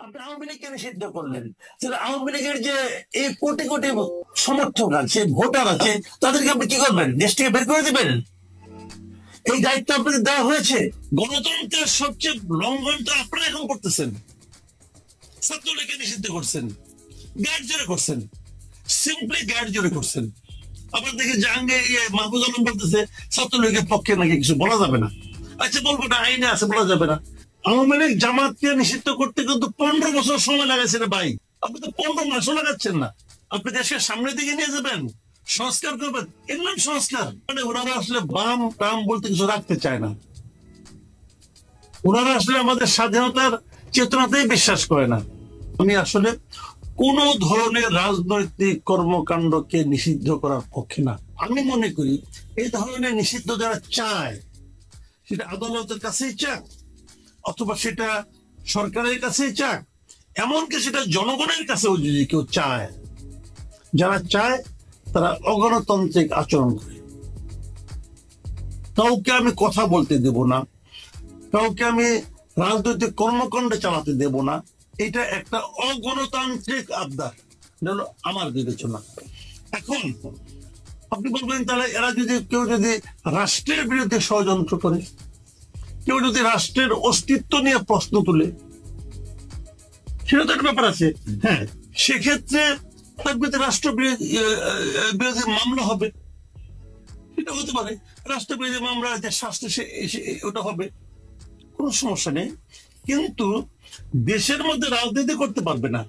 আপনি আওয়ামী লীগকে নিষিদ্ধ করলেন, তাহলে আওয়ামী লীগের যে এই কোটি কোটি সমর্থক আছে, ভোটার আছে, তাদেরকে আপনি কি করবেন? দেশ থেকে বের করে দেবেন? এই দায়িত্ব আপনাদের দেওয়া হয়েছে। গণতন্ত্রের সবচেয়ে লঙ্ঘনটা আপনারা এখন করতেছেন। ছাত্রলীগকে নিষিদ্ধ করছেন, গ্যাট জোরে করছেন, সিম্পলি গ্যাট জোরে করছেন। আবার দেখে জাহাঙ্গে মাহফুজ আলম বলতেছে ছাত্রলীগের পক্ষে নাকি কিছু বলা যাবে না। আচ্ছা বলবো না, আইনে আছে, বলা যাবে না। আওয়ামী লীগ জামাতকে নিষিদ্ধ করতে কিন্তু 15 বছর সময় লাগাইছে রে ভাই। আপনি তো 15 মাসও লাগাচ্ছেন না। আপনি দেশের সামনের দিকে নিয়ে যাবেন, সংস্কার করবেন, এর নাম সংস্কার। মানে ওনারা আসলে বাম টাম বলতে কিছু রাখতে চায় না। ওনারা আসলে আমাদের স্বাধীনতার চেতনাতেই বিশ্বাস করে না। আমি আসলে কোন ধরনের রাজনৈতিক কর্মকাণ্ডকে নিষিদ্ধ করার পক্ষে না। আমি মনে করি এই ধরনের নিষিদ্ধ যারা চায়, সেটা আদালতের কাছেই চাক অথবা সেটা সরকারের কাছেই চাক, এমনকি সেটা জনগণের কাছেও যদি কেউ চায়, যারা চায় তারা অগণতান্ত্রিক আচরণ করে। কাউকে আমি কথা বলতে দেব না, কাউকে আমি রাজনৈতিক কর্মকাণ্ড চালাতে দেব না। এটা একটা অগণতান্ত্রিক আবদার আমার বিবেচনা। এখন আপনি বলবেন তাহলে এরা যদি কেউ যদি রাষ্ট্রের বিরুদ্ধে ষড়যন্ত্র করে, কেউ যদি রাষ্ট্রের অস্তিত্ব নিয়ে প্রশ্ন তুলে, সেটা তো একটা ব্যাপার আছে। হ্যাঁ, সেক্ষেত্রে তার বিরুদ্ধে রাষ্ট্র বিরোধী মামলা হবে, সেটা হতে পারে। রাষ্ট্রবিরোধী মামলা যে শাস্তি ওটা হবে, কোনো সমস্যা নেই। কিন্তু দেশের মধ্যে রাজনীতি করতে পারবে না।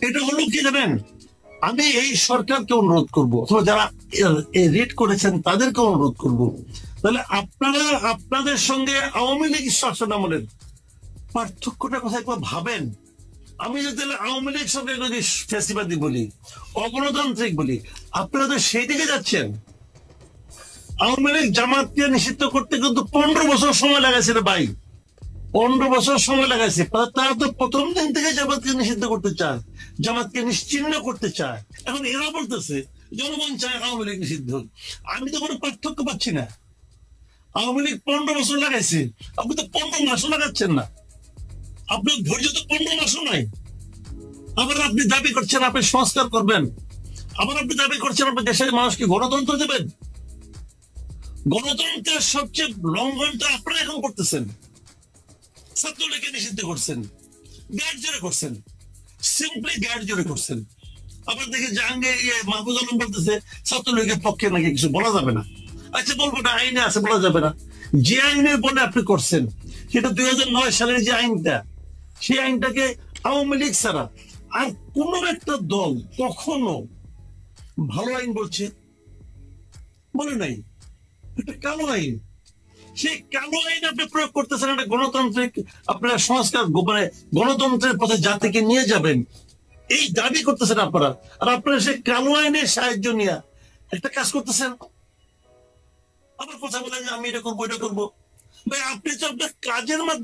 এটা হলো কি জানেন, আমি এই সরকারকে অনুরোধ করব, অথবা যারা রিট করেছেন তাদেরকে অনুরোধ করব, তাহলে আপনারা আপনাদের সঙ্গে আওয়ামী লীগ শাসন আমলের পার্থক্যটা কথা একবার ভাবেন। আমি যদি আওয়ামী লীগ সঙ্গে যদি ফ্যাসিবাদী বলি, অগণতান্ত্রিক বলি, আপনারা তো সেই দিকে যাচ্ছেন। আওয়ামী লীগ জামাতকে নিষিদ্ধ করতে কিন্তু 15 বছর সময় লাগাইছে রে ভাই, 15 বছর সময় লাগাইছে। তারা তো প্রথম দিন থেকে জামাতকে নিষিদ্ধ করতে চায়, জামাতকে নিশ্চিহ্ন করতে চায়। এখন এরা বলতেছে জনগণ চায় আওয়ামী লীগ নিষিদ্ধ। আমি তো কোনো পার্থক্য পাচ্ছি না। আওয়ামী লীগ 15 বছর লাগাইছে, আপনি তো 15 মাসও লাগাচ্ছেন না। আপনার ধৈর্য তো 15 মাসও নাই। আবার আপনি দাবি করছেন আপনি সংস্কার করবেন, আবার আপনি দাবি করছেন আপনি দেশের মানুষকে গণতন্ত্র দেবেন। গণতন্ত্রের সবচেয়ে লঙ্ঘনটা আপনারা এখন করতেছেন। ছাত্রলীগকে নিষিদ্ধ করছেন, গ্যাট জোরে করছেন, সিম্পলি গ্যাট জোরে করছেন। আবার দেখে জাহাঙ্গে মাহফুজ আলম বলতেছে ছাত্রলীগের পক্ষে নাকি কিছু বলা যাবে না। আচ্ছা বলবো না, আইনে আছে, বলা যাবে না। যে আইনে বলে আপনি করছেন, সেটা 2009 সালের যে আইনটা, সেই আইনটাকে আওয়ামী লীগ ছাড়া আর কোন একটা দল কখনো ভালো আইন বলছে বলে নাই। এটা কালো আইন। সেই কালো আইন আপনি প্রয়োগ করতেছেন একটা গণতান্ত্রিক, আপনারা সংস্কার মানে গণতন্ত্রের পথে জাতিকে নিয়ে যাবেন, এই দাবি করতেছেন আপনারা। আর আপনারা সেই কালো আইনের সাহায্য নিয়ে একটা কাজ করতেছেন, আবার কথা বলেন যে আমি এটা করবো, এটা করবো। ভাই আপনি তো আপনার কাজের মাধ্যমে